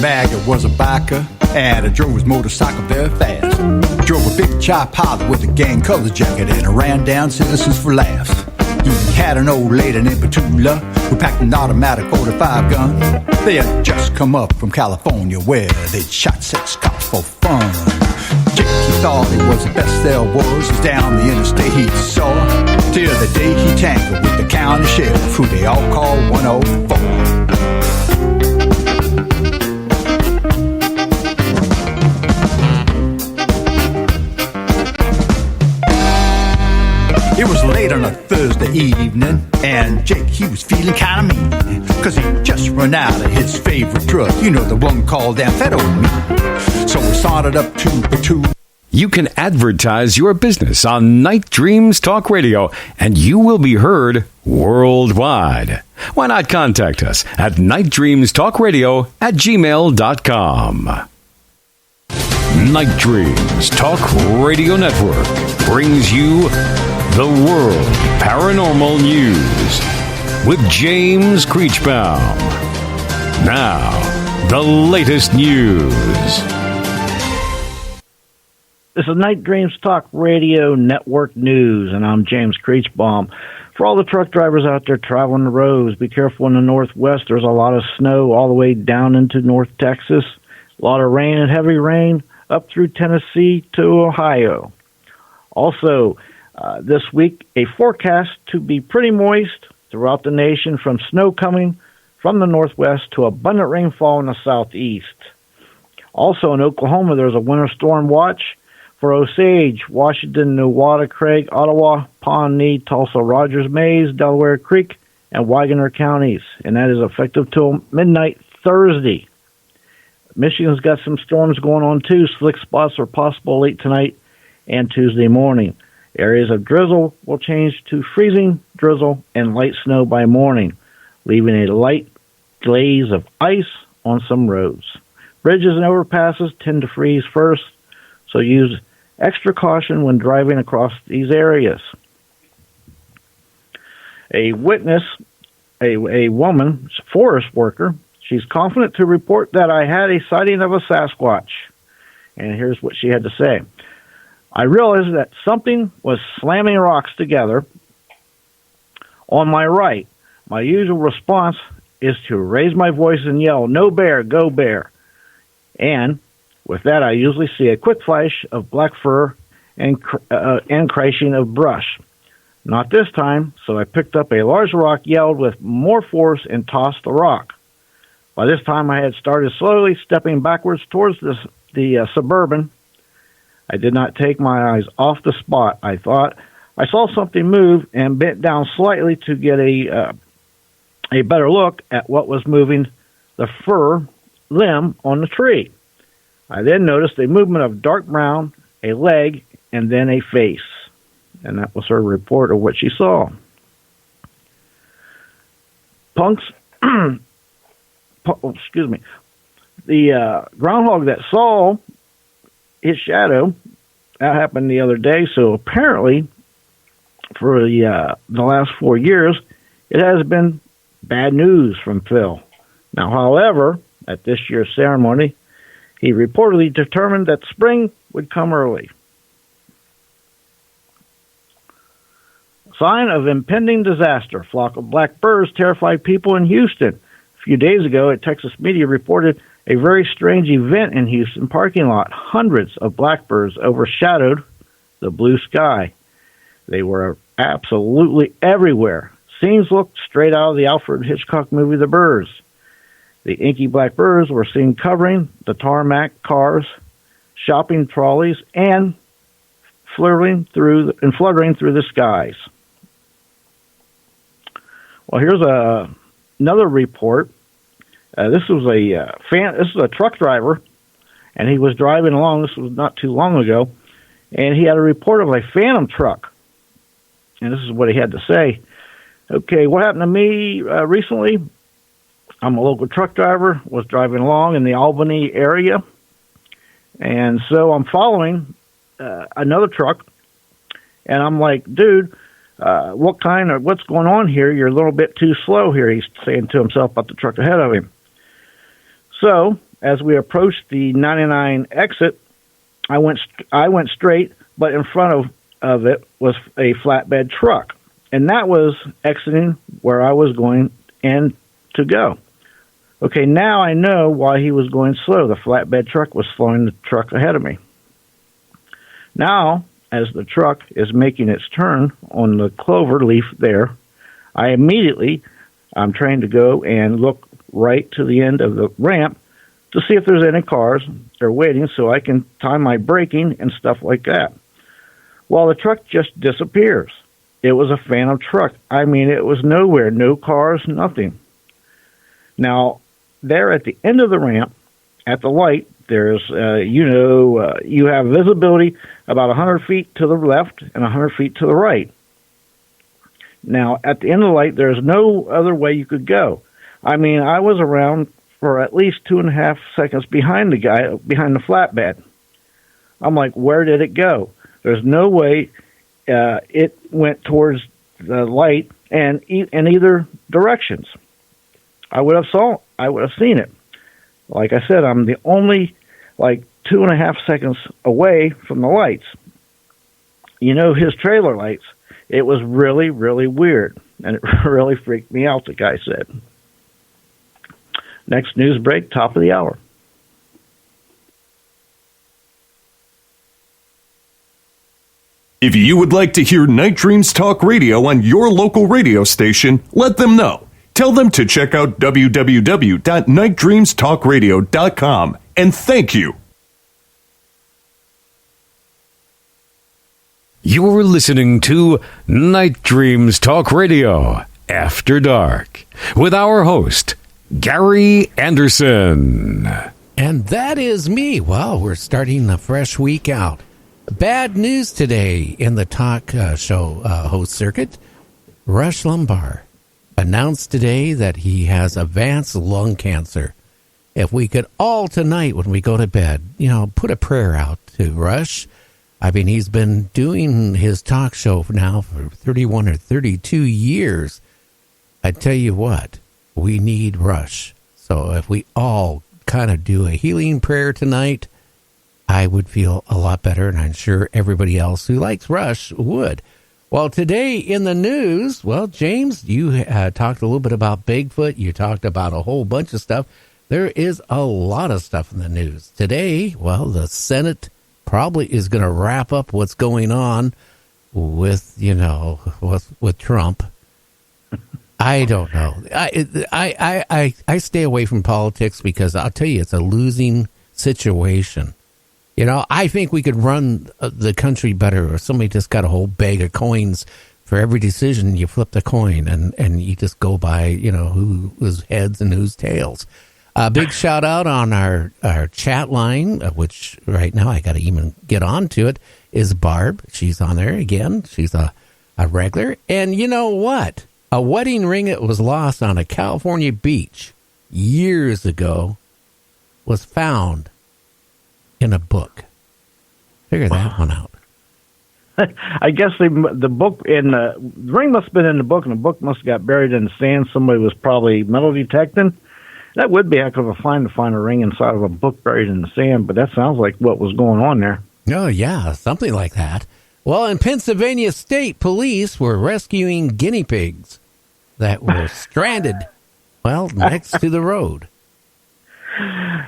Maggot was a biker and drove his motorcycle very fast. Drove a big chop Pilot with a gang color jacket and ran down citizens for laughs. He had an old lady named Petula who packed an automatic 45 gun. They had just come up from California where they'd shot 6 cops for fun. Jake, he thought it was the best there was, as down the interstate he saw, till the day he tangled with the county sheriff, who they all call 104. It was late on a Thursday evening, and Jake, he was feeling kind of mean, cause he just run out of his favorite drug, you know, the one called amphetamine. So we started up to You can advertise your business on Night Dreams Talk Radio, and you will be heard worldwide. Why not contact us at nightdreamstalkradio@gmail.com. Night Dreams Talk Radio Network brings you the World Paranormal News with James Creechbaum. Now, the latest news. This is Night Dreams Talk Radio Network News, and I'm James Creechbaum. For all the truck drivers out there traveling the roads, be careful in the Northwest. There's a lot of snow all the way down into North Texas. A lot of rain and heavy rain up through Tennessee to Ohio. Also, this week, a forecast to be pretty moist throughout the nation, from snow coming from the northwest to abundant rainfall in the southeast. Also in Oklahoma, there's a winter storm watch for Osage, Washington, Newada, Craig, Ottawa, Pawnee, Tulsa, Rogers, Mays, Delaware Creek, and Wagoner counties, and that is effective till midnight Thursday. Michigan's got some storms going on too. Slick spots are possible late tonight and Tuesday morning. Areas of drizzle will change to freezing drizzle and light snow by morning, leaving a light glaze of ice on some roads. Bridges and overpasses tend to freeze first, so use extra caution when driving across these areas. A witness, a woman, forest worker, she's confident to report that I had a sighting of a Sasquatch. And here's what she had to say. I realized that something was slamming rocks together on my right. My usual response is to raise my voice and yell, "No bear, go bear." And with that, I usually see a quick flash of black fur and crashing of brush. Not this time, so I picked up a large rock, yelled with more force, and tossed the rock. By this time, I had started slowly stepping backwards towards the Suburban. I did not take my eyes off the spot. I thought I saw something move and bent down slightly to get a better look at what was moving the fir limb on the tree. I then noticed a movement of dark brown, a leg, and then a face. And that was her report of what she saw. The groundhog that saw his shadow, that happened the other day. So apparently, for the last 4 years, it has been bad news from Phil. Now, however, at this year's ceremony, he reportedly determined that spring would come early. Sign of impending disaster. Flock of black birds terrified people in Houston. A few days ago, a Texas media reported a very strange event in Houston parking lot. Hundreds of blackbirds overshadowed the blue sky. They were absolutely everywhere. Scenes looked straight out of the Alfred Hitchcock movie, The Birds. The inky black birds were seen covering the tarmac, cars, shopping trolleys, and fluttering through the skies. Well, here's another report. This was a truck driver, and he was driving along. This was not too long ago, and he had a report of a phantom truck. And this is what he had to say. Okay, what happened to me recently? I'm a local truck driver, was driving along in the Albany area, and so I'm following another truck, and I'm like, dude, what's going on here? You're a little bit too slow here, he's saying to himself about the truck ahead of him. So as we approached the 99 exit, I went straight, but in front of it was a flatbed truck, and that was exiting where I was going and to go. Okay, now I know why he was going slow. The flatbed truck was slowing the truck ahead of me. Now, as the truck is making its turn on the clover leaf there, I'm trying to go and look right to the end of the ramp to see if there's any cars that are waiting so I can time my braking and stuff like that. Well, the truck just disappears. It was a phantom truck. I mean, it was nowhere, no cars, nothing. Now, there at the end of the ramp, at the light, there's, you have visibility about 100 feet to the left and 100 feet to the right. Now, at the end of the light, there's no other way you could go. I mean, I was around for at least 2.5 seconds behind the guy, behind the flatbed. I'm like, where did it go? There's no way it went towards the light and in either directions. I would have seen it. Like I said, I'm the only 2.5 seconds away from the lights. You know, his trailer lights. It was really, really weird, and it really freaked me out, the guy said. Next news break, top of the hour. If you would like to hear Night Dreams Talk Radio on your local radio station, let them know. Tell them to check out www.nightdreamstalkradio.com, and thank you. You're listening to Night Dreams Talk Radio After Dark with our host, Gary Anderson. And that is me. Well, we're starting a fresh week out. Bad news today in the talk show host circuit. Rush Limbaugh announced today that he has advanced lung cancer. If we could all tonight when we go to bed, put a prayer out to Rush. I mean, he's been doing his talk show now for 31 or 32 years. I tell you what, we need Rush. So if we all kind of do a healing prayer tonight, I would feel a lot better, and I'm sure everybody else who likes Rush would. Well, today in the news, James, you talked a little bit about Bigfoot. You talked about a whole bunch of stuff. There is a lot of stuff in the news. Today, the Senate probably is going to wrap up what's going on with, with Trump. I don't know. I stay away from politics because I'll tell you, it's a losing situation. I think we could run the country better, or somebody just got a whole bag of coins for every decision. You flip the coin and you just go by, who's heads and who's tails. Big shout out on our chat line, which right now I got to even get on to it, is Barb. She's on there again. She's a regular. And you know what? A wedding ring that was lost on a California beach years ago was found in a book. Figure that one out. I guess the book in the ring must have been in the book, and the book must have got buried in the sand. Somebody was probably metal detecting. That would be a heck of a find to find a ring inside of a book buried in the sand, but that sounds like what was going on there. Oh, yeah, something like that. Well, in Pennsylvania State Police were rescuing guinea pigs that were stranded, next to the road.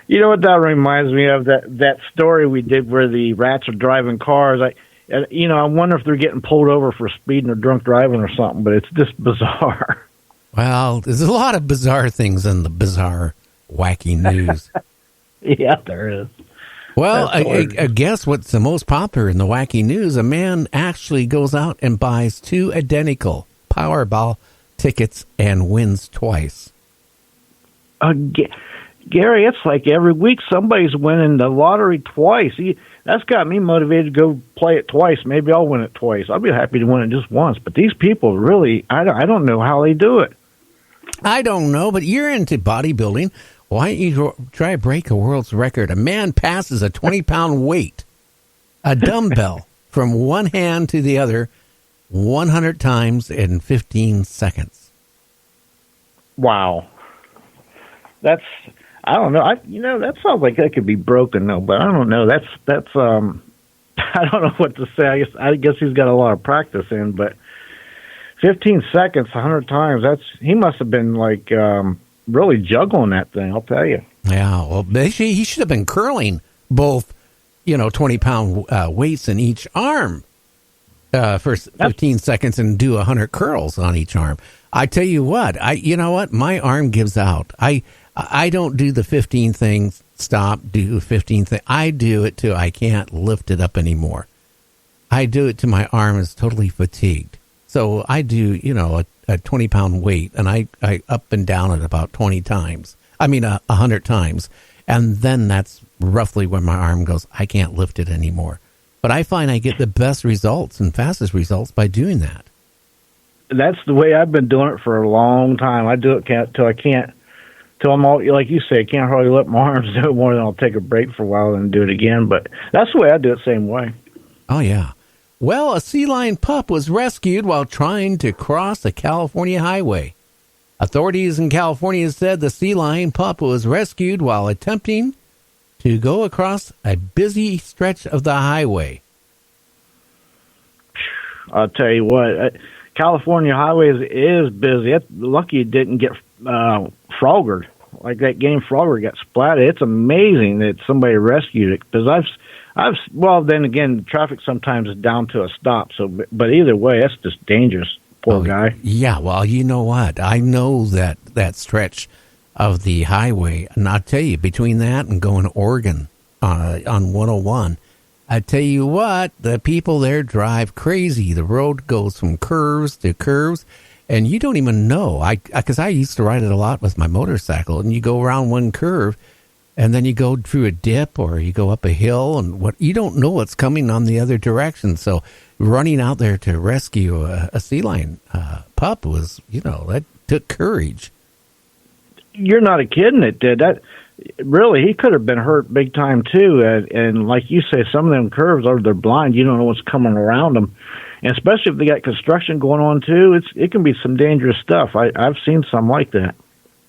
You know what that reminds me of? That story we did where the rats are driving cars. I wonder if they're getting pulled over for speeding or drunk driving or something, but it's just bizarre. Well, there's a lot of bizarre things in the bizarre, wacky news. Yeah, there is. Well, I guess what's the most popular in the wacky news, a man actually goes out and buys 2 identical Powerball tickets and wins twice. Gary, it's like every week somebody's winning the lottery twice. That's got me motivated to go play it twice. Maybe I'll win it twice. I'll be happy to win it just once. But these people really, I don't know how they do it. I don't know, but you're into bodybuilding. Why don't you try to break a world's record? A man passes a 20-pound weight, a dumbbell, from one hand to the other 100 times in 15 seconds. Wow. That's I don't know. That sounds like that could be broken though, but I don't know. That's I don't know what to say. I guess he's got a lot of practice in, but 15 seconds, 100 times. He must have been like really juggling that thing. I'll tell you. Yeah. Well, he should have been curling both, 20-pound weights in each arm for 15 seconds and do 100 curls on each arm. I tell you what. My arm gives out. I don't do the 15 things. Stop. Do 15 things. I do it till I can't lift it up anymore. I do it till my arm is totally fatigued. So I do, a 20-pound weight, and I up and down it about 100 times. And then that's roughly when my arm goes, I can't lift it anymore. But I find I get the best results and fastest results by doing that. That's the way I've been doing it for a long time. I do it till I'm all, like you say, I can't hardly let my arms do it more than I'll take a break for a while and do it again. But that's the way I do it, same way. Oh, yeah. Well, a sea lion pup was rescued while trying to cross a California highway. Authorities in California said the sea lion pup was rescued while attempting to go across a busy stretch of the highway. I'll tell you what, California highways is busy. Lucky it didn't get froggered. Like that game Frogger got splatted. It's amazing that somebody rescued it, because well, then again, traffic sometimes is down to a stop. So, but either way, that's just dangerous. Poor guy. Yeah, well, you know what? I know that stretch of the highway, and I'll tell you, between that and going to Oregon on 101, I tell you what, the people there drive crazy. The road goes from curves to curves, and you don't even know. Because I used to ride it a lot with my motorcycle, and you go around one curve, and then you go through a dip or you go up a hill, and you don't know what's coming on the other direction. So running out there to rescue a sea lion pup was, that took courage. You're not kidding. It did that. Really, he could have been hurt big time too. And like you say, some of them curves they're blind. You don't know what's coming around them, and especially if they got construction going on too. It can be some dangerous stuff. I've seen some like that.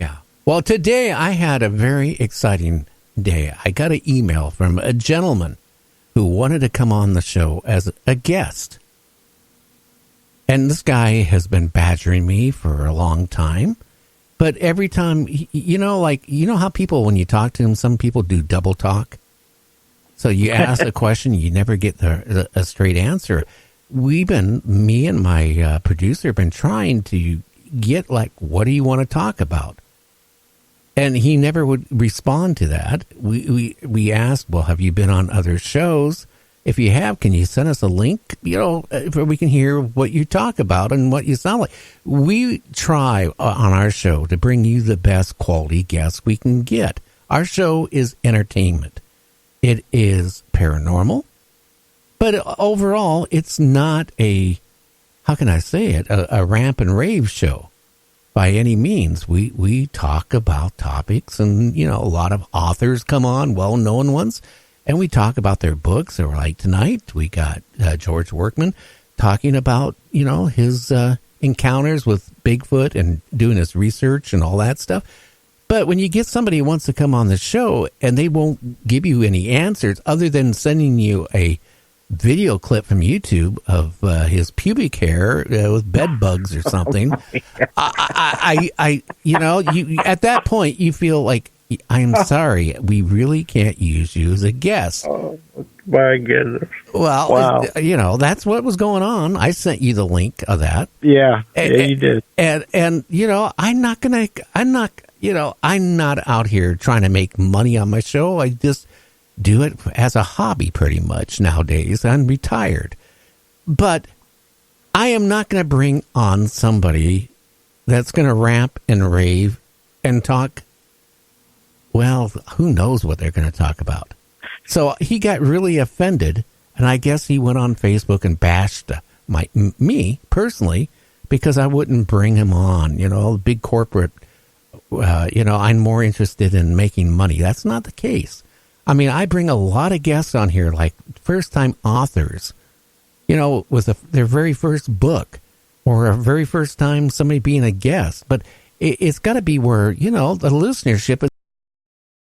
Yeah. Well, today I had a very exciting day. I got an email from a gentleman who wanted to come on the show as a guest. And this guy has been badgering me for a long time. But every time, how people, when you talk to them, some people do double talk. So you ask a question, you never get a straight answer. Me and my producer have been trying to get, what do you want to talk about? And he never would respond to that. We asked, well, have you been on other shows? If you have, can you send us a link, where we can hear what you talk about and what you sound like? We try on our show to bring you the best quality guests we can get. Our show is entertainment. It is paranormal, but overall, it's not a ramp and rave show by any means. We talk about topics, and, a lot of authors come on, well-known ones, and we talk about their books. Or like tonight, we got George Workman talking about, his encounters with Bigfoot and doing his research and all that stuff. But when you get somebody who wants to come on the show and they won't give you any answers other than sending you a video clip from YouTube of his pubic hair with bed bugs or something, at that point you feel like, I'm sorry, we really can't use you as a guest. Oh, my goodness. Well, wow. That's what was going on. I sent you the link of that. Yeah, you did. And I'm not out here trying to make money on my show. I just do it as a hobby pretty much nowadays. I'm retired. But I am not going to bring on somebody that's going to rant and rave and talk. Well, who knows what they're going to talk about. So he got really offended, and I guess he went on Facebook and bashed me personally because I wouldn't bring him on. Big corporate, I'm more interested in making money. That's not the case. I mean, I bring a lot of guests on here, like first-time authors, with their very first book or a very first time somebody being a guest. But it's got to be where, the listenership is